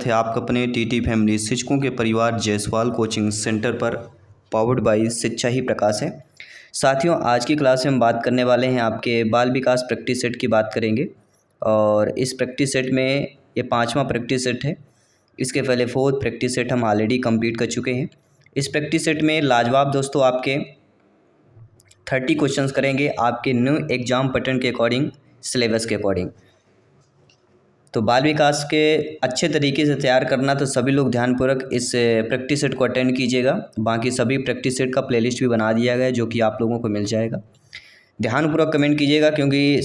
है आपका अपने टीटी फैमिली शिक्षकों के परिवार जायसवाल कोचिंग सेंटर पर, पावर्ड बाय शिक्षा ही प्रकाश है। साथियों, आज की क्लास में हम बात करने वाले हैं आपके बाल विकास प्रैक्टिस सेट की बात करेंगे। और इस प्रैक्टिस सेट में ये 5वां प्रैक्टिस सेट है। इसके पहले 4th प्रैक्टिस सेट हम ऑलरेडी कंप्लीट कर चुके हैं। इस प्रैक्टिस सेट में लाजवाब दोस्तों आपके 30 क्वेश्चंस करेंगे आपके न्यू एग्जाम पैटर्न के अकॉर्डिंग, सिलेबस के अकॉर्डिंग। तो बाल विकास के अच्छे तरीके से तैयार करना, तो सभी लोग ध्यानपूर्वक इस प्रैक्टिस सेट को अटेंड कीजिएगा। बाकी सभी प्रैक्टिस सेट का प्लेलिस्ट भी बना दिया गया है जो कि आप लोगों को मिल जाएगा। ध्यानपूर्वक कमेंट कीजिएगा क्योंकि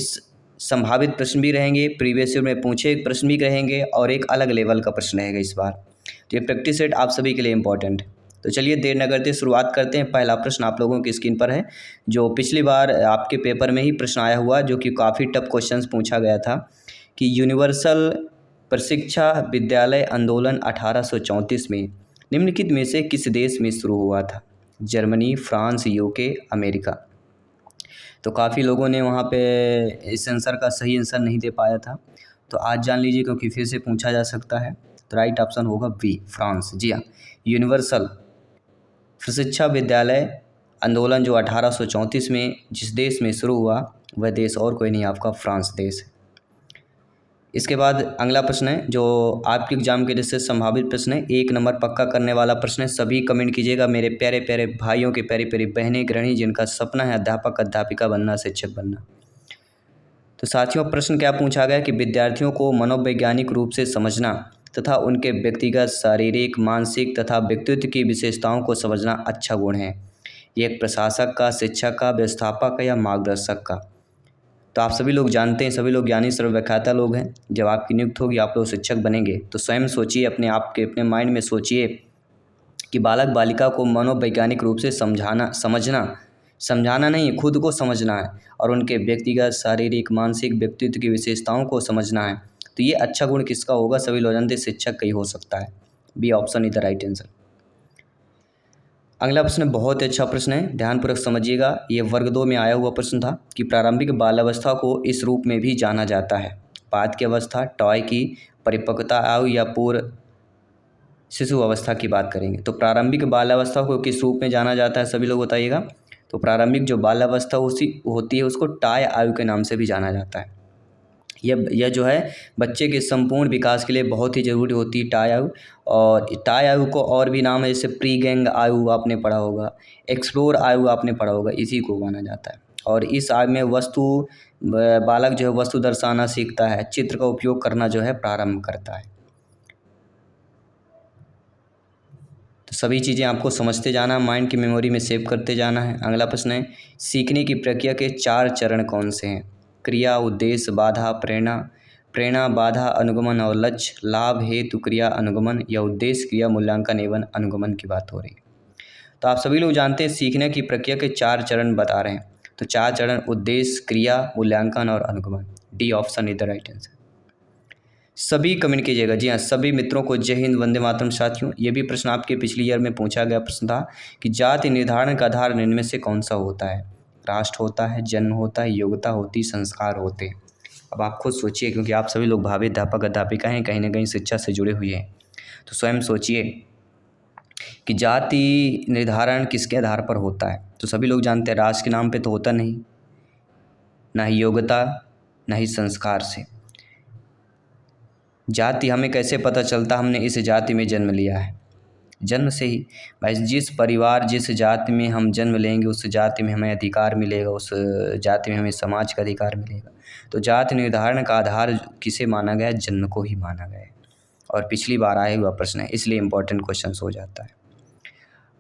संभावित प्रश्न भी रहेंगे, प्रीवियस ईयर में पूछे प्रश्न भी रहेंगे और एक अलग लेवल का प्रश्न रहेगा इस बार। तो ये प्रैक्टिस सेट आप सभी के लिए इम्पॉर्टेंट है। तो चलिए देर न करते शुरुआत करते हैं। पहला प्रश्न आप लोगों की स्क्रीन पर है, जो पिछली बार आपके पेपर में ही प्रश्न आया हुआ, जो कि काफ़ी टफ क्वेश्चंस पूछा गया था कि यूनिवर्सल प्रशिक्षा विद्यालय आंदोलन 1834 में निम्नलिखित में से किस देश में शुरू हुआ था? Germany, France, UK, America. तो काफ़ी लोगों ने वहाँ पे इस आंसर का सही आंसर नहीं दे पाया था, तो आज जान लीजिए क्योंकि फिर से पूछा जा सकता है। तो राइट ऑप्शन होगा बी, फ्रांस। जी हाँ, यूनिवर्सल प्रशिक्षा विद्यालय आंदोलन जो 1834 में जिस देश में शुरू हुआ, वह देश और कोई नहीं, आपका फ्रांस देश है। इसके बाद अगला प्रश्न है जो आपके एग्जाम के लिए संभावित प्रश्न है, 1 नंबर पक्का करने वाला प्रश्न है। सभी कमेंट कीजिएगा मेरे प्यारे प्यारे भाइयों के, प्यारी प्यारी बहनें, गृहिणी जिनका सपना है अध्यापक अध्यापिका बनना, शिक्षक बनना। तो साथियों, प्रश्न क्या पूछा गया कि विद्यार्थियों को मनोवैज्ञानिक रूप से समझना तथा उनके व्यक्तिगत, शारीरिक, मानसिक तथा व्यक्तित्व की विशेषताओं को समझना अच्छा गुण है। ये एक प्रशासक का, शिक्षक का, व्यवस्थापक का या मार्गदर्शक का? तो आप सभी लोग जानते हैं, सभी लोग ज्ञानी सर्वव्याख्याता लोग हैं। जब आपकी नियुक्त होगी, आप लोग शिक्षक बनेंगे, तो स्वयं सोचिए, अपने माइंड में सोचिए कि बालक बालिका को मनोवैज्ञानिक रूप से समझाना नहीं, खुद को समझना है और उनके व्यक्तिगत, शारीरिक, मानसिक, व्यक्तित्व की विशेषताओं को समझना है। तो ये अच्छा गुण किसका होगा? सभी लोग जानते हैं शिक्षक का ही हो सकता है। B option is the right answer. अगला प्रश्न बहुत अच्छा प्रश्न है, ध्यानपूर्वक समझिएगा। ये वर्ग 2 में आया हुआ प्रश्न था कि प्रारंभिक बाल्यावस्था को इस रूप में भी जाना जाता है: पाद की अवस्था, टॉय की परिपक्वता आयु या पूर्व शिशु अवस्था की बात करेंगे। तो प्रारंभिक बाल्यावस्था को किस रूप में जाना जाता है, सभी लोग बताइएगा। तो प्रारंभिक जो बाल्यावस्था होती है उसको टाय आयु के नाम से भी जाना जाता है। यह जो है बच्चे के संपूर्ण विकास के लिए बहुत ही ज़रूरी होती है टाय आयु। और टाय आयु को और भी नाम है, जैसे प्री गैंग आयु आपने पढ़ा होगा, एक्सप्लोर आयु आपने पढ़ा होगा, इसी को माना जाता है। और इस आयु में बालक जो है वस्तु दर्शाना सीखता है, चित्र का उपयोग करना जो है प्रारंभ करता है। तो सभी चीज़ें आपको समझते जाना, माइंड की मेमोरी में सेव करते जाना है। अगला प्रश्न है, सीखने की प्रक्रिया के 4 चरण कौन से हैं? क्रिया, उद्देश्य, बाधा, प्रेरणा, बाधा, अनुगमन और लक्ष्य, लाभ, हेतु, क्रिया, अनुगमन या उद्देश्य, क्रिया, मूल्यांकन एवं अनुगमन की बात हो रही है। तो आप सभी लोग जानते हैं सीखने की प्रक्रिया के 4 चरण बता रहे हैं। तो 4 चरण: उद्देश्य, क्रिया, मूल्यांकन और अनुगमन। D option is the right answer. सभी कमेंट कीजिएगा। जी हाँ, सभी मित्रों को जय हिंद, वंदे मातरम। साथियों, ये भी प्रश्न आपके पिछली ईयर में पूछा गया प्रश्न था कि जाति निर्धारण का आधार निम्न में से कौन सा होता है? राष्ट्र होता है, जन्म होता है, योग्यता होती, संस्कार होते हैं। अब आप खुद सोचिए, क्योंकि आप सभी लोग भावी अध्यापक अध्यापिका हैं, कहीं ना कहीं शिक्षा से जुड़े हुए हैं। तो स्वयं सोचिए कि जाति निर्धारण किसके आधार पर होता है? तो सभी लोग जानते हैं राष्ट्र के नाम पे तो होता नहीं, ना ही योग्यता, ना ही संस्कार से। जाति हमें कैसे पता चलता हमने इस जाति में जन्म लिया है? जन्म से ही भाई, जिस परिवार जिस जाति में हम जन्म लेंगे उस जाति में हमें अधिकार मिलेगा, उस जाति में हमें समाज का अधिकार मिलेगा। तो जाति निर्धारण का आधार किसे माना गया है? जन्म को ही माना गया है। और पिछली बार आया हुआ प्रश्न है, इसलिए इम्पोर्टेंट क्वेश्चन हो जाता है।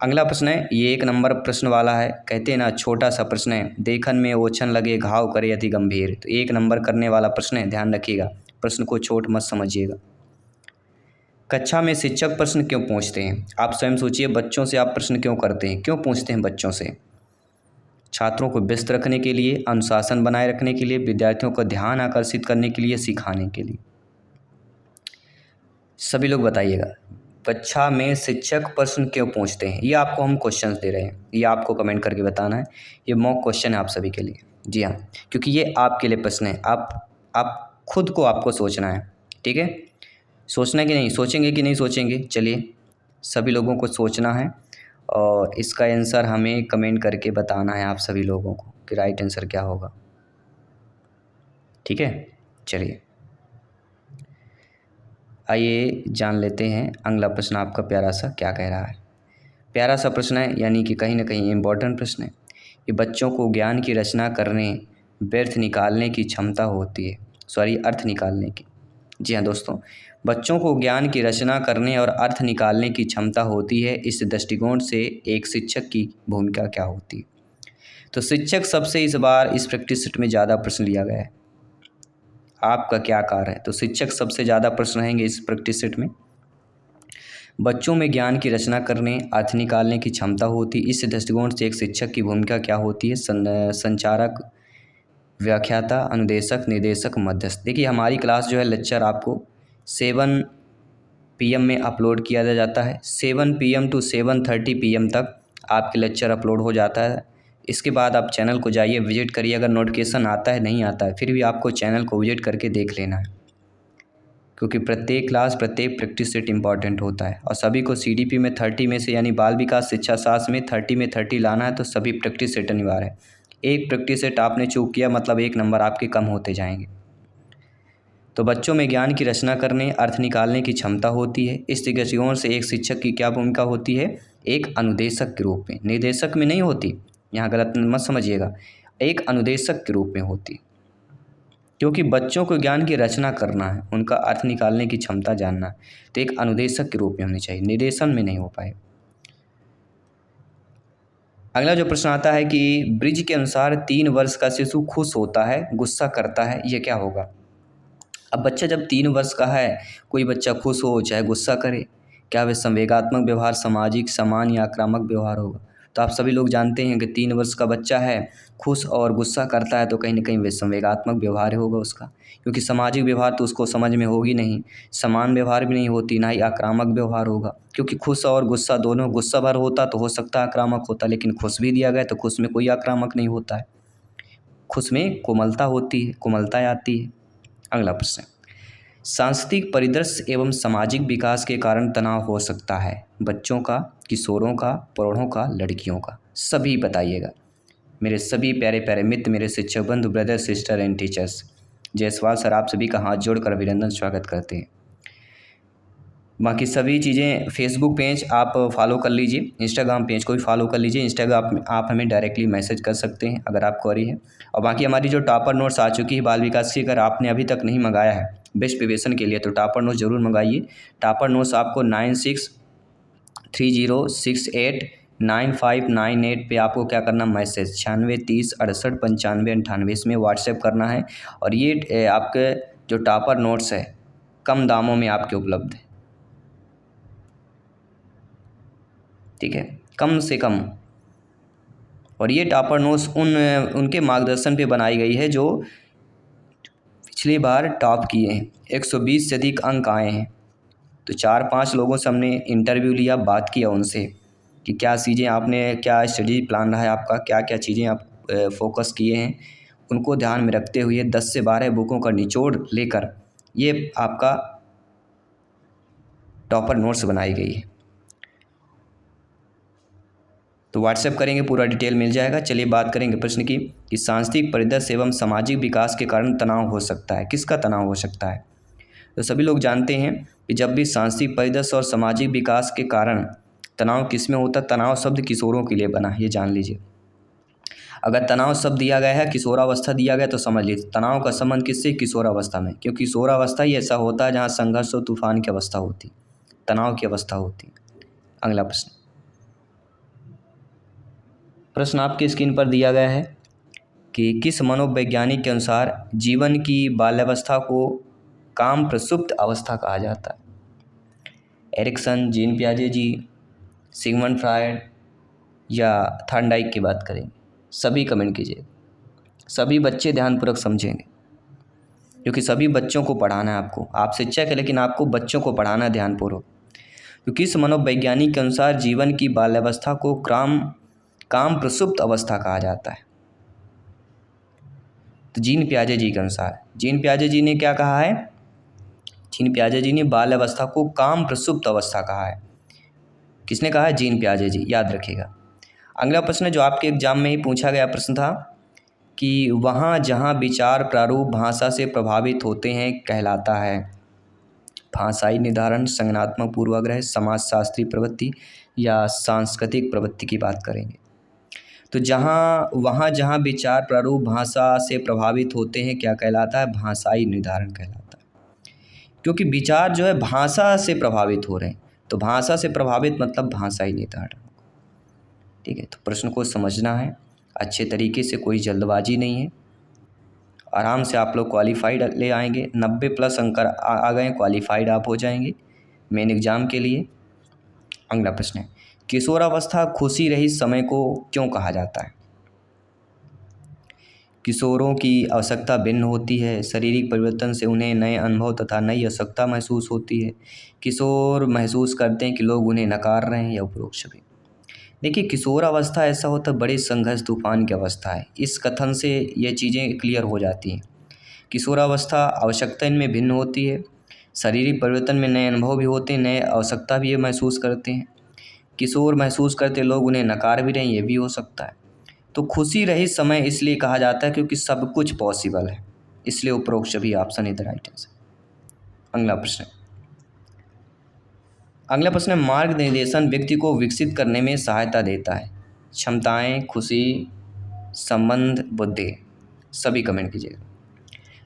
अगला प्रश्न है, ये 1 नंबर प्रश्न वाला है। कहते हैं ना, छोटा सा प्रश्न है, देखन में ओछन लगे घाव करे अति गंभीर। तो 1 नंबर करने वाला प्रश्न है, ध्यान रखिएगा, प्रश्न को छोट मत समझिएगा। कक्षा में शिक्षक प्रश्न क्यों पूछते हैं? आप स्वयं सोचिए, बच्चों से आप प्रश्न क्यों करते हैं, क्यों पूछते हैं बच्चों से? छात्रों को व्यस्त रखने के लिए, अनुशासन बनाए रखने के लिए, विद्यार्थियों का ध्यान आकर्षित करने के लिए, सिखाने के लिए। सभी लोग बताइएगा, कक्षा में शिक्षक प्रश्न क्यों पूछते हैं? ये आपको हम क्वेश्चंस दे रहे हैं, ये आपको कमेंट करके बताना है। ये मॉक क्वेश्चन है आप सभी के लिए। जी हाँ, क्योंकि ये आपके लिए प्रश्न है, आप खुद को आपको सोचना है, ठीक है। सोचना कि नहीं, सोचेंगे कि नहीं सोचेंगे? चलिए, सभी लोगों को सोचना है और इसका आंसर हमें कमेंट करके बताना है आप सभी लोगों को कि राइट आंसर क्या होगा। ठीक है, चलिए आइए जान लेते हैं अगला प्रश्न आपका प्यारा सा क्या कह रहा है। प्यारा सा प्रश्न है, यानी कि कहीं ना कहीं इम्पोर्टेंट प्रश्न है कि बच्चों को ज्ञान की रचना करने, व्यर्थ निकालने की क्षमता होती है, सॉरी अर्थ निकालने की। जी हाँ दोस्तों, बच्चों को ज्ञान की रचना करने और अर्थ निकालने की क्षमता होती है। इस दृष्टिकोण से एक शिक्षक की भूमिका क्या होती है? तो शिक्षक सबसे इस बार इस प्रैक्टिस सेट में ज़्यादा प्रश्न लिया गया है। आपका क्या कार्य है? तो शिक्षक सबसे ज़्यादा प्रश्न रहेंगे इस प्रैक्टिस सेट में। बच्चों में ज्ञान की रचना करने, अर्थ निकालने की क्षमता होती। इस दृष्टिकोण से एक शिक्षक की भूमिका क्या होती है? संचारक, व्याख्याता, अनुदेशक, निर्देशक, मध्यस्थ। देखिए हमारी क्लास जो है लेक्चर आपको 7 PM में अपलोड किया जाता है। 7 PM टू 7:30 PM तक आपके लेक्चर अपलोड हो जाता है। इसके बाद आप चैनल को जाइए, विजिट करिए। अगर नोटिफिकेशन आता है, नहीं आता है, फिर भी आपको चैनल को विजिट करके देख लेना है, क्योंकि प्रत्येक क्लास, प्रत्येक प्रैक्टिस सेट इंपॉर्टेंट होता है और सभी को CDP में 30 में से, यानी बाल विकास शिक्षा शास्त्र में 30 में 30 लाना है। तो सभी प्रैक्टिस सेट अनिवार्य है। एक प्रैक्टिस सेट आपने चूक किया मतलब 1 नंबर आपके कम होते जाएंगे। तो बच्चों में ज्ञान की रचना करने, अर्थ निकालने की क्षमता होती है। इस दृष्टिकोण से एक शिक्षक की क्या भूमिका होती है? एक अनुदेशक के रूप में, निर्देशक में नहीं होती, यहाँ गलत मत समझिएगा, एक अनुदेशक के रूप में होती, क्योंकि बच्चों को ज्ञान की रचना करना है, उनका अर्थ निकालने की क्षमता जानना है, तो एक अनुदेशक के रूप में होनी चाहिए, निर्देशन में नहीं हो पाए। अगला जो प्रश्न आता है कि ब्रिज के अनुसार 3 वर्ष का शिशु खुश होता है, गुस्सा करता है, ये क्या होगा? अब बच्चा जब 3 वर्ष का है, कोई बच्चा खुश हो चाहे गुस्सा करे, क्या वह संवेगात्मक व्यवहार, सामाजिक, समान या आक्रामक व्यवहार होगा? तो आप सभी लोग जानते हैं कि 3 वर्ष का बच्चा है, खुश और गुस्सा करता है, तो कहीं न कहीं वह संवेगात्मक व्यवहार होगा उसका, क्योंकि सामाजिक व्यवहार तो उसको समझ में होगी नहीं, समान व्यवहार भी नहीं होती, ना ही आक्रामक व्यवहार होगा, क्योंकि खुश और गुस्सा दोनों, गुस्सा भर होता तो हो सकता है आक्रामक होता, लेकिन खुश भी दिया गया तो खुश में कोई आक्रामक नहीं होता है, खुश में कोमलता होती है, कोमलता आती है। अगला प्रश्न, सांस्कृतिक परिदृश्य एवं सामाजिक विकास के कारण तनाव हो सकता है, बच्चों का, किशोरों का, प्रौढ़ों का, लड़कियों का? सभी बताइएगा मेरे सभी प्यारे प्यारे मित्र, मेरे शिक्षक बंधु, brother, sister and teachers. Jaiswal sir आप सभी का हाथ जोड़कर अभिनंदन स्वागत करते हैं। बाकी सभी चीज़ें, फेसबुक पेज आप फॉलो कर लीजिए, इंस्टाग्राम पेज को भी फॉलो कर लीजिए। इंस्टाग्राम आप हमें डायरेक्टली मैसेज कर सकते हैं अगर आप क्वेरी है। और बाकी हमारी जो टॉपर नोट्स आ चुकी है बाल विकास की, अगर आपने अभी तक नहीं मंगाया है बेस्ट प्रिपरेशन के लिए, तो टॉपर नोट्स ज़रूर मंगाइए। टॉपर नोट्स आपको 9630689598 पे आपको क्या करना, मैसेज 9630689598 इसमें व्हाट्सएप करना है। और ये आपके जो टॉपर नोट्स है कम दामों में आपके उपलब्ध है, ठीक है, कम से कम। और ये टॉपर नोट्स उनके मार्गदर्शन पे बनाई गई है जो पिछली बार टॉप किए हैं, 120 से अधिक अंक आए हैं। तो 4-5 लोगों से हमने इंटरव्यू लिया, बात किया उनसे कि क्या चीज़ें आपने, क्या स्टडी प्लान रहा है आपका, क्या क्या चीज़ें आप फोकस किए हैं। उनको ध्यान में रखते हुए 10 से 12 बुकों का निचोड़ लेकर ये आपका टॉपर नोट्स बनाई गई है। तो व्हाट्सएप करेंगे, पूरा डिटेल मिल जाएगा। चलिए बात करेंगे प्रश्न की कि सांस्कृतिक परिदृश्य एवं सामाजिक विकास के कारण तनाव हो सकता है, किसका तनाव हो सकता है? तो सभी लोग जानते हैं कि जब भी सांस्कृतिक परिदृश्य और सामाजिक विकास के कारण तनाव किस में होता है, तनाव शब्द किशोरों के लिए बना है, ये जान लीजिए। अगर तनाव शब्द दिया गया है, किशोरावस्था दिया गया, तो समझ लीजिए तनाव का संबंध किससे, किशोरावस्था में, क्योंकि किशोरावस्था ही ऐसा होता है जहाँ संघर्ष और तूफान की अवस्था होती, तनाव की अवस्था होती। अगला प्रश्न, प्रश्न आपकी स्क्रीन पर दिया गया है कि किस मनोवैज्ञानिक के अनुसार जीवन की बाल्यावस्था को काम प्रसुप्त अवस्था कहा जाता है? एरिक्सन, जीन पियाजे जी, सिगमंड फ्रायड या थॉर्नडाइक की बात करेंगे? सभी कमेंट कीजिए, सभी बच्चे ध्यानपूर्वक समझेंगे, क्योंकि सभी बच्चों को पढ़ाना है आपको। आप शिक्षक है लेकिन आपको बच्चों को पढ़ाना है ध्यानपूर्वक। तो किस मनोवैज्ञानिक के अनुसार जीवन की बाल्यावस्था को काम प्रसुप्त अवस्था कहा जाता है? तो जीन पियाजे जी के अनुसार, जीन पियाजे जी ने क्या कहा है? जीन पियाजे जी ने बाल अवस्था को काम प्रसुप्त अवस्था कहा है। किसने कहा है? जीन पियाजे जी, याद रखिएगा। अगला प्रश्न जो आपके एग्जाम में ही पूछा गया प्रश्न था कि वहाँ जहाँ विचार प्रारूप भाषा से प्रभावित होते हैं कहलाता है। भाषाई निर्धारण, संज्ञानात्मक पूर्वाग्रह, समाजशास्त्री प्रवृत्ति या सांस्कृतिक प्रवृत्ति की बात करेंगे। तो वहाँ जहाँ विचार प्रारूप भाषा से प्रभावित होते हैं क्या कहलाता है? भाषाई निर्धारण कहलाता है। क्योंकि विचार जो है भाषा से प्रभावित हो रहे हैं, तो भाषा से प्रभावित मतलब भाषाई निर्धारण। ठीक है, तो प्रश्न को समझना है अच्छे तरीके से, कोई जल्दबाजी नहीं है। आराम से आप लोग क्वालिफाइड ले आएंगे, 90+ अंक आ गए, क्वालिफाइड आप हो जाएंगे मेन एग्ज़ाम के लिए। अगला प्रश्न है, किशोरावस्था खुशी रहित समय को क्यों कहा जाता है? किशोरों की आवश्यकता भिन्न होती है, शारीरिक परिवर्तन से उन्हें नए अनुभव तथा नई आवश्यकता महसूस होती है। किशोर महसूस करते हैं कि लोग उन्हें नकार रहे हैं, या उपरोक्त सभी। देखिए, किशोर अवस्था ऐसा होता है बड़े संघर्ष तूफान की अवस्था है। इस कथन से ये चीज़ें क्लियर हो जाती हैं। किशोरावस्था आवश्यकता इनमें भिन्न होती है, शारीरिक परिवर्तन में नए अनुभव भी होते हैं, नए आवश्यकता भी ये महसूस करते हैं। किशोर महसूस करते लोग उन्हें नकार भी रहे हैं, ये भी हो सकता है। तो खुशी रहित समय इसलिए कहा जाता है क्योंकि सब कुछ पॉसिबल है, इसलिए उपरोक्त सभी ऑप्शन इधर राइट आंसर। अगला प्रश्न है, मार्ग निर्देशन व्यक्ति को विकसित करने में सहायता देता है। क्षमताएं, खुशी, संबंध, बुद्धि, सभी कमेंट कीजिएगा।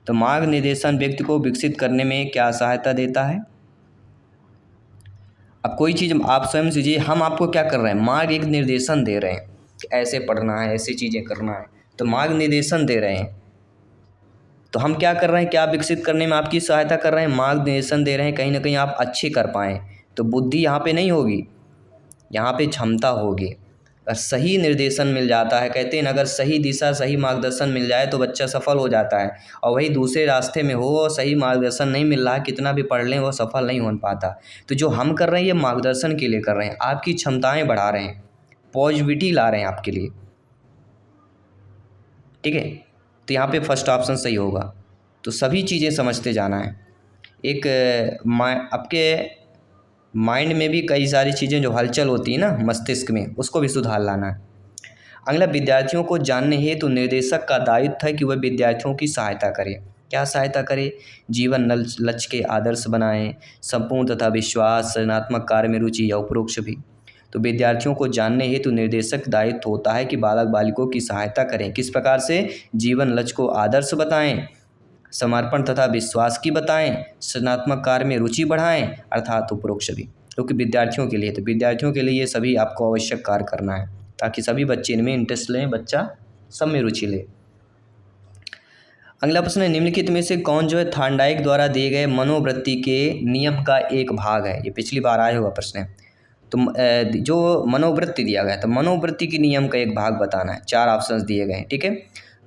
तो मार्ग निर्देशन व्यक्ति को विकसित करने में क्या सहायता देता है? अब कोई चीज़ आप स्वयं सीजिए, हम आपको क्या कर रहे हैं? मार्ग एक निर्देशन दे रहे हैं कि ऐसे पढ़ना है, ऐसी चीज़ें करना है, तो मार्ग निर्देशन दे रहे हैं। तो हम क्या कर रहे हैं? क्या विकसित करने में आपकी सहायता कर रहे हैं? मार्ग निर्देशन दे रहे हैं, कहीं ना कहीं आप अच्छे कर पाएँ। तो बुद्धि यहाँ पे नहीं होगी, यहाँ पे क्षमता होगी। अगर सही निर्देशन मिल जाता है, कहते हैं अगर सही दिशा, सही मार्गदर्शन मिल जाए तो बच्चा सफल हो जाता है। और वही दूसरे रास्ते में हो और सही मार्गदर्शन नहीं मिल रहा है, कितना भी पढ़ लें वो सफल नहीं हो पाता। तो जो हम कर रहे हैं ये मार्गदर्शन के लिए कर रहे हैं, आपकी क्षमताएं बढ़ा रहे हैं, पॉजिटिविटी ला रहे हैं आपके लिए। ठीक है, तो यहाँ पे फर्स्ट ऑप्शन सही होगा। तो सभी चीज़ें समझते जाना है। एक आपके माइंड में भी कई सारी चीज़ें जो हलचल होती है ना मस्तिष्क में, उसको भी सुधार लाना है। अगला, विद्यार्थियों को जानने हेतु निर्देशक का दायित्व है कि वह विद्यार्थियों की सहायता करे। क्या सहायता करे? जीवन लक्ष्य के आदर्श बनाएं, संपूर्ण तथा विश्वास, सृजनात्मक कार्य में रुचि, या उपरोक्त सभी। तो विद्यार्थियों को जानने हेतु निर्देशक दायित्व होता है कि बालक बालिकों की सहायता करें। किस प्रकार से? जीवन लक्ष्य को आदर्श बताएं, समर्पण तथा विश्वास की बताएं, सृजनात्मक कार्य में रुचि बढ़ाएं, अर्थात उपरोक्त सभी। क्योंकि विद्यार्थियों के लिए, तो विद्यार्थियों के लिए ये सभी आपको आवश्यक कार्य करना है ताकि सभी बच्चे इनमें इंटरेस्ट लें, बच्चा सब में रुचि ले। अगला प्रश्न है, निम्नलिखित में से कौन जो है थॉर्नडाइक द्वारा दिए गए मनोवृत्ति के नियम का एक भाग है? ये पिछली बार आया हुआ प्रश्न है। तो जो मनोवृत्ति दिया गया है, तो मनोवृत्ति के नियम का एक भाग बताना है। 4 ऑप्शंस दिए गए हैं। ठीक है,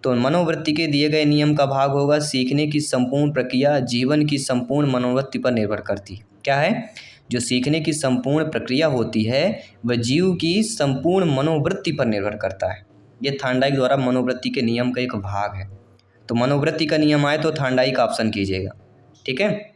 तो मनोवृत्ति के दिए गए नियम का भाग होगा, सीखने की संपूर्ण प्रक्रिया जीवन की संपूर्ण मनोवृत्ति पर निर्भर करती है। क्या है? जो सीखने की संपूर्ण प्रक्रिया होती है वह जीव की संपूर्ण मनोवृत्ति पर निर्भर करता है। ये थॉर्नडाइक द्वारा मनोवृत्ति के नियम का एक भाग है। तो मनोवृत्ति का नियम आए तो थॉर्नडाइक ऑप्शन कीजिएगा। ठीक है,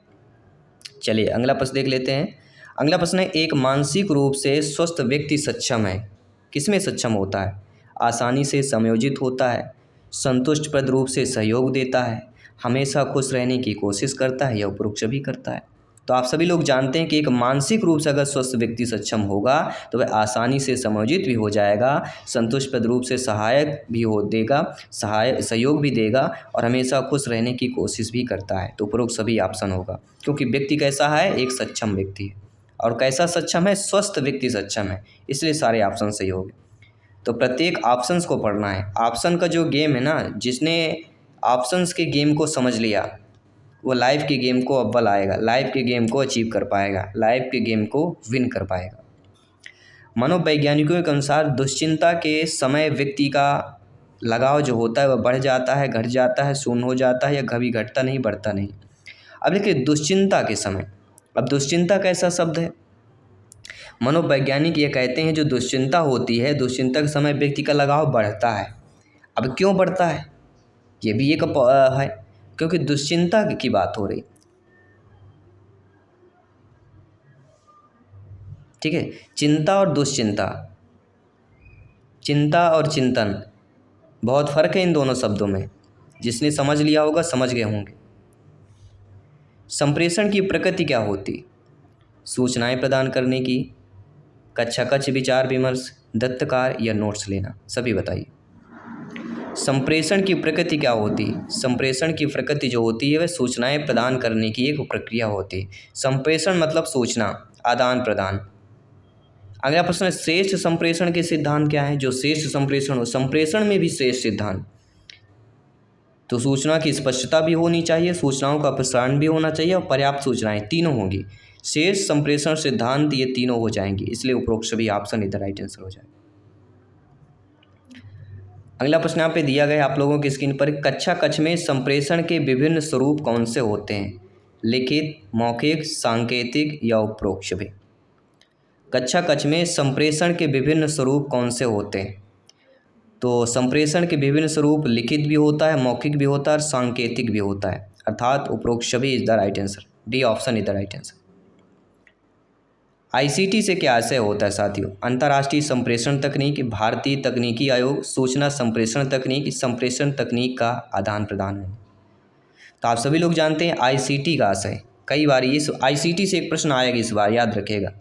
चलिए अगला प्रश्न देख लेते हैं। अगला प्रश्न है, एक मानसिक रूप से स्वस्थ व्यक्ति सक्षम है। किसमें सक्षम होता है? आसानी से समायोजित होता है, संतुष्टप्रद रूप से सहयोग देता है, हमेशा खुश रहने की कोशिश करता है, या उपरोक्त सभी करता है। तो आप सभी लोग जानते हैं कि एक मानसिक रूप से अगर स्वस्थ व्यक्ति सक्षम होगा तो वह आसानी से समायोजित भी हो जाएगा, संतुष्टप्रद रूप से सहायक भी हो देगा, सहयोग भी देगा, और हमेशा खुश रहने की कोशिश भी करता है। तो उपरोक्त सभी ऑप्शन होगा, क्योंकि व्यक्ति कैसा है? एक सक्षम व्यक्ति है। और कैसा सक्षम है? स्वस्थ व्यक्ति सक्षम है, इसलिए सारे ऑप्शन सही हो गए। तो प्रत्येक ऑप्शंस को पढ़ना है। ऑप्शन का जो गेम है ना, जिसने ऑप्शंस के गेम को समझ लिया वो लाइफ के गेम को अव्वल आएगा, लाइफ के गेम को अचीव कर पाएगा, लाइफ के गेम को विन कर पाएगा। मनोवैज्ञानिकों के अनुसार दुश्चिंता के समय व्यक्ति का लगाव जो होता है वह बढ़ जाता है, घट जाता है, शून्य हो जाता है, या कभी घटता नहीं, बढ़ता नहीं। अब देखिए, दुश्चिंता के समय, अब दुश्चिंता कैसा शब्द है? मनोवैज्ञानिक ये कहते हैं जो दुश्चिंता होती है, दुश्चिंता के समय व्यक्ति का लगाव बढ़ता है। अब क्यों बढ़ता है? ये भी एक है, क्योंकि दुश्चिंता की बात हो रही। ठीक है। चिंता और दुश्चिंता, चिंता और चिंतन, बहुत फ़र्क है इन दोनों शब्दों में। जिसने समझ लिया होगा समझ गए होंगे। संप्रेषण की प्रकृति क्या होती? सूचनाएं प्रदान करने की, कक्षा कक्ष विचार विमर्श, दत्तकार या नोट्स लेना, सभी बताइए। संप्रेषण की प्रकृति क्या होती? संप्रेषण की प्रकृति जो होती है वह सूचनाएं प्रदान करने की एक प्रक्रिया होती है। संप्रेषण मतलब सूचना, आदान प्रदान। अगला प्रश्न है, श्रेष्ठ संप्रेषण के सिद्धांत क्या है? जो श्रेष्ठ संप्रेषण हो, संप्रेषण में भी श्रेष्ठ सिद्धांत, तो सूचना की स्पष्टता भी होनी चाहिए, सूचनाओं का प्रसारण भी होना चाहिए और पर्याप्त सूचनाएं, तीनों होंगी। श्रेष्ठ संप्रेषण सिद्धांत ये तीनों हो जाएंगी, इसलिए उपरोक्त सभी ऑप्शन इधर राइट आंसर हो जाए। अगला प्रश्न यहाँ पे दिया गया आप लोगों की स्क्रीन पर, कक्षा कक्ष में संप्रेषण के विभिन्न स्वरूप कौन से होते हैं? लिखित, मौखिक, सांकेतिक या उपरोक्त सभी। कक्षा कक्ष में संप्रेषण के विभिन्न स्वरूप कौन से होते हैं? तो संप्रेषण के विभिन्न स्वरूप लिखित भी होता है, मौखिक भी होता है और सांकेतिक भी होता है, अर्थात उपरोक्त सभी is the right answer. D option is the right answer. ICT से क्या आशय होता है साथियों? अंतर्राष्ट्रीय संप्रेषण तकनीक, भारतीय तकनीकी आयोग, सूचना संप्रेषण तकनीक, संप्रेषण तकनीक का आदान प्रदान है। तो आप सभी लोग जानते हैं आईसीटी का आशय, कई बार इस आईसीटी से एक प्रश्न आएगा इस बार, याद रखिएगा,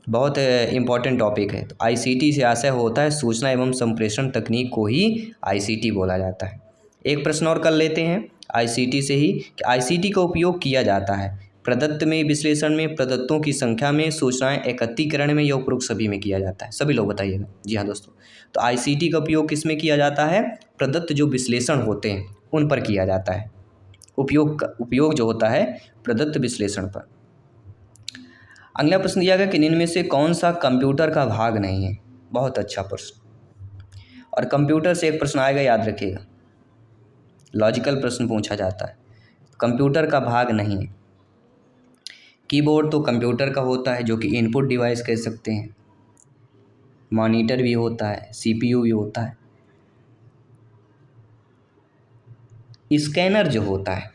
बहुत इंपॉर्टेंट टॉपिक है। तो आईसीटी से आशय होता है सूचना एवं संप्रेषण तकनीक को ही आईसीटी बोला जाता है। एक प्रश्न और कर लेते हैं आईसीटी से ही, कि आईसीटी का उपयोग किया जाता है प्रदत्त में विश्लेषण में, प्रदत्तों की संख्या में, सूचनाएं एकत्रीकरण में या उपरोक्त सभी में किया जाता है? सभी लोग बताइएगा। जी हाँ दोस्तों, तो आईसीटी का उपयोग किस में किया जाता है? प्रदत्त जो विश्लेषण होते हैं उन पर किया जाता है। उपयोग जो होता है प्रदत्त विश्लेषण पर। अगला प्रश्न दिया गया कि निम्न में से कौन सा कंप्यूटर का भाग नहीं है? बहुत अच्छा प्रश्न, और कंप्यूटर से एक प्रश्न आएगा, याद रखिएगा, लॉजिकल प्रश्न पूछा जाता है। कंप्यूटर का भाग नहीं है। कीबोर्ड तो कंप्यूटर का होता है, जो कि इनपुट डिवाइस कह सकते हैं, मॉनिटर भी होता है, सीपीयू भी होता है। स्कैनर जो होता है,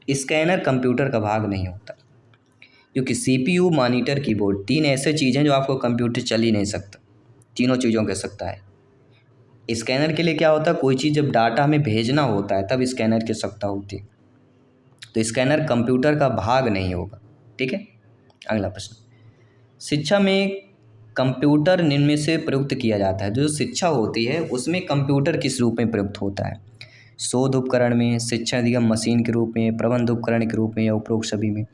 स्कैनर कंप्यूटर का भाग नहीं होता, क्योंकि सीपीयू, मॉनिटर, कीबोर्ड, तीन ऐसे चीज़ें जो आपको कंप्यूटर चल ही नहीं सकता, तीनों चीज़ों कह सकता है। स्कैनर के लिए क्या होता है? कोई चीज़ जब डाटा हमें भेजना होता है तब स्कैनर की आवश्यकता होती है, तो स्कैनर कंप्यूटर का भाग नहीं होगा। ठीक है। अगला प्रश्न, शिक्षा में कंप्यूटर निम्न में से प्रयुक्त किया जाता है? जो शिक्षा होती है उसमें कंप्यूटर किस रूप में प्रयुक्त होता है? शोध उपकरण में, शिक्षा अधिगम मशीन के रूप में, प्रबंध उपकरण के रूप में या उपरोक्त सभी में?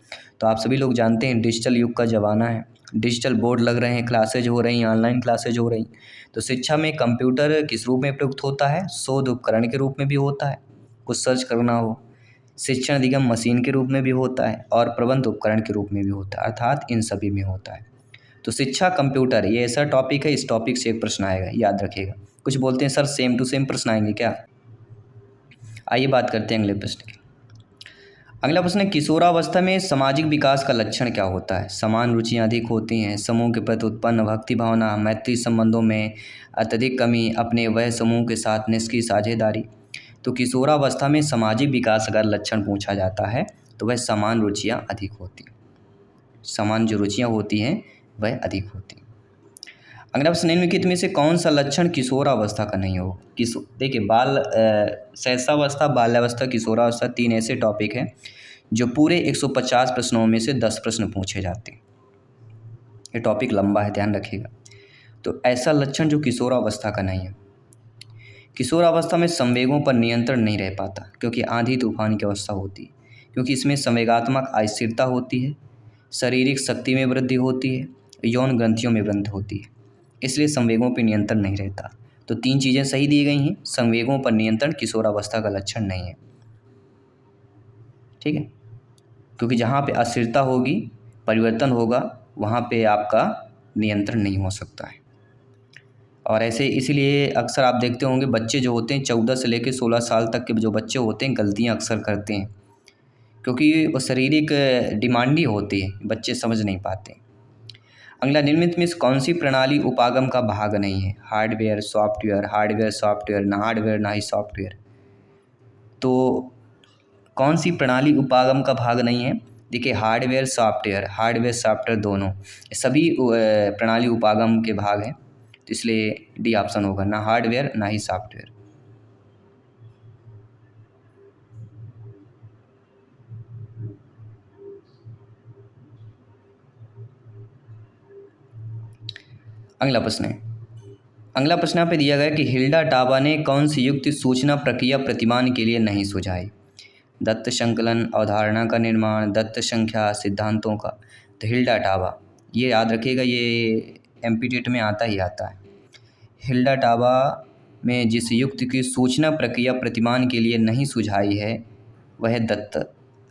तो आप सभी लोग जानते हैं डिजिटल युग का ज़माना है, डिजिटल बोर्ड लग रहे हैं, क्लासेज हो रही हैं, ऑनलाइन क्लासेज हो रही, तो शिक्षा में कंप्यूटर किस रूप में प्रयुक्त होता है? शोध उपकरण के रूप में भी होता है, कुछ सर्च करना हो, शिक्षण अधिगम मशीन के रूप में भी होता है और प्रबंध उपकरण के रूप में भी होता है, अर्थात इन सभी में होता है। तो शिक्षा कंप्यूटर ये ऐसा टॉपिक है, इस टॉपिक से एक प्रश्न आएगा, याद रखिएगा। कुछ बोलते हैं सर सेम टू सेम प्रश्न आएंगे क्या? आइए बात करते हैं अगले प्रश्न की। अगला प्रश्न है, किशोरावस्था में सामाजिक विकास का लक्षण क्या होता है? समान रुचियां अधिक होती हैं, समूह के प्रति उत्पन्न भक्ति भावना, मैत्री संबंधों में अत्यधिक कमी, अपने वह समूह के साथ निष्क्रिय साझेदारी। तो किशोरावस्था में सामाजिक विकास अगर लक्षण पूछा जाता है तो वह समान रुचियां अधिक होती हैं, समान जो रुचियां होती हैं वह अधिक होती हैं। अगला प्रश्न, निम्नलिखित में से कौन सा लक्षण किशोरावस्था का नहीं हो? देखिए शैशवावस्था, बाल्यावस्था, किशोरावस्था, तीन ऐसे टॉपिक हैं जो पूरे 150 प्रश्नों में से 10 प्रश्न पूछे जाते हैं। ये टॉपिक लंबा है, ध्यान रखिएगा। तो ऐसा लक्षण जो किशोरावस्था का नहीं है, किशोरावस्था में संवेगों पर नियंत्रण नहीं रह पाता, क्योंकि आंधी तूफान की अवस्था होती है, क्योंकि इसमें संवेगात्मक अस्थिरता होती है, शारीरिक शक्ति में वृद्धि होती है, यौन ग्रंथियों में वृद्धि होती है, इसलिए संवेगों पर नियंत्रण नहीं रहता। तो तीन चीज़ें सही दी गई हैं, संवेगों पर नियंत्रण किशोरावस्था का लक्षण नहीं है। ठीक है, क्योंकि जहाँ पे अस्थिरता होगी, परिवर्तन होगा, वहाँ पे आपका नियंत्रण नहीं हो सकता है। और ऐसे इसीलिए अक्सर आप देखते होंगे बच्चे जो होते हैं 14 से लेकर 16 साल तक के जो बच्चे होते हैं गलतियाँ अक्सर करते हैं, क्योंकि वो शारीरिक डिमांडी होती है, बच्चे समझ नहीं पाते। अगला, निम्नलिखित में कौन सी प्रणाली उपागम का भाग नहीं है? हार्डवेयर, सॉफ्टवेयर, हार्डवेयर, सॉफ्टवेयर, ना हार्डवेयर ना ही सॉफ्टवेयर। तो कौन सी प्रणाली उपागम का भाग नहीं है? देखिए हार्डवेयर सॉफ्टवेयर दोनों सभी प्रणाली उपागम के भाग हैं, तो इसलिए डी ऑप्शन होगा, ना हार्डवेयर ना ही सॉफ्टवेयर। अगला प्रश्न यहाँ पे दिया गया कि हिल्डा टाबा ने कौन सी युक्ति सूचना प्रक्रिया प्रतिमान के लिए नहीं सुझाई? दत्त संकलन, अवधारणा का निर्माण, दत्त संख्या, सिद्धांतों का। तो हिल्डा टाबा, ये याद रखिएगा, ये एमपीटेट में आता ही आता है। हिल्डा टाबा में जिस युक्ति की सूचना प्रक्रिया प्रतिमान के लिए नहीं सुझाई है वह दत्त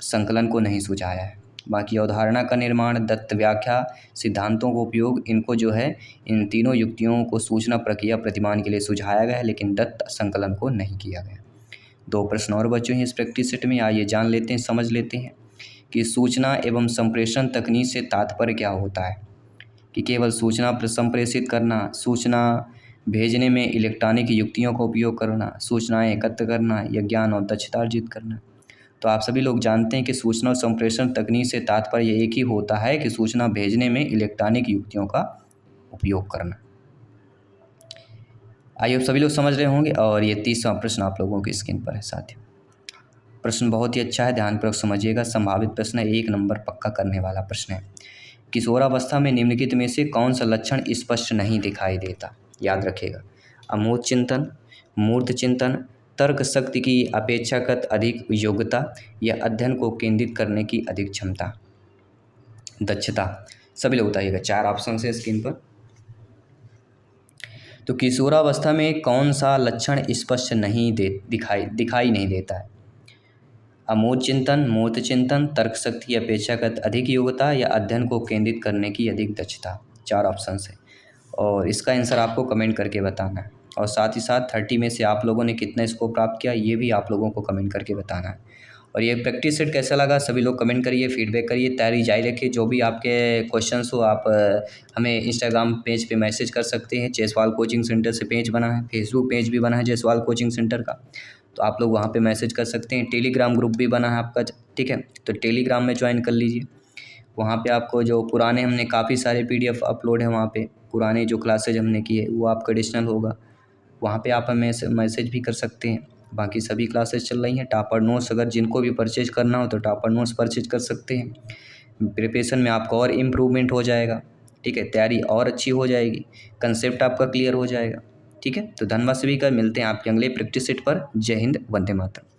संकलन को नहीं सुझाया है। बाकी अवधारणा का निर्माण, दत्त व्याख्या, सिद्धांतों का उपयोग, इनको जो है इन तीनों युक्तियों को सूचना प्रक्रिया प्रतिमान के लिए सुझाया गया है, लेकिन दत्त संकलन को नहीं किया गया। 2 प्रश्न और बचे हैं इस प्रैक्टिस सेट में, आइए जान लेते हैं, समझ लेते हैं कि सूचना एवं संप्रेषण तकनीक से तात्पर्य क्या होता है। कि केवल सूचना संप्रेषित करना, सूचना भेजने में इलेक्ट्रॉनिक युक्तियों का उपयोग करना, सूचनाएं एकत्र करना या ज्ञान और दक्षता अर्जित करना। तो आप सभी लोग जानते हैं कि सूचना और संप्रेषण तकनीक से तात्पर्य एक ही होता है कि सूचना भेजने में इलेक्ट्रॉनिक युक्तियों का उपयोग करना। आइए, आप सभी लोग समझ रहे होंगे। और ये 30वां प्रश्न आप लोगों की स्क्रीन पर है साथियों। प्रश्न बहुत ही अच्छा है, ध्यानपूर्वक समझिएगा। संभावित प्रश्न है, 1 नंबर पक्का करने वाला प्रश्न है। किशोरावस्था में निम्नलिखित में से कौन सा लक्षण स्पष्ट नहीं दिखाई देता? याद रखिएगा, अमूर्त चिंतन, मूर्त चिंतन, तर्क शक्ति की अपेक्षाकृत अधिक योग्यता या अध्ययन को केंद्रित करने की अधिक क्षमता, दक्षता। सभी लोग बताइएगा, 4 ऑप्शन है स्क्रीन पर। तो किशोरावस्था में कौन सा लक्षण स्पष्ट नहीं दिखाई नहीं देता है? अमूर्त चिंतन, मूर्त चिंतन, तर्क शक्ति की अपेक्षाकृत अधिक योग्यता या अध्ययन को केंद्रित करने की अधिक दक्षता। 4 ऑप्शन है और इसका आंसर आपको कमेंट करके बताना है। और साथ ही साथ 30 में से आप लोगों ने कितना स्कोर प्राप्त किया ये भी आप लोगों को कमेंट करके बताना है। और ये प्रैक्टिस सेट कैसा लगा सभी लोग कमेंट करिए, फीडबैक करिए, तैयारी जारी रखिए। जो भी आपके क्वेश्चंस हो आप हमें इंस्टाग्राम पेज पे मैसेज कर सकते हैं। जयसवाल कोचिंग सेंटर से पेज बना है, फेसबुक पेज भी बना है जयसवाल कोचिंग सेंटर का, तो आप लोग वहाँ पे मैसेज कर सकते हैं। टेलीग्राम ग्रुप भी बना है आपका, ठीक है, तो टेलीग्राम में ज्वाइन कर लीजिए। वहाँ पे आपको जो पुराने हमने काफ़ी सारे PDF अपलोड है, वहाँ पे पुराने जो क्लासेज हमने किए वो आपका एडिशनल होगा, वहाँ पे आप हमें मैसेज भी कर सकते हैं। बाकी सभी क्लासेस चल रही हैं। टॉपर नोट्स अगर जिनको भी परचेज करना हो तो टॉपर नोट्स परचेज कर सकते हैं। प्रिपरेशन में आपका और इम्प्रूवमेंट हो जाएगा, ठीक है, तैयारी और अच्छी हो जाएगी, कंसेप्ट आपका क्लियर हो जाएगा, ठीक है। तो धन्यवाद सभी का, मिलते हैं आपके अगले प्रैक्टिस सेट पर। जय हिंद, वंदे मातरम।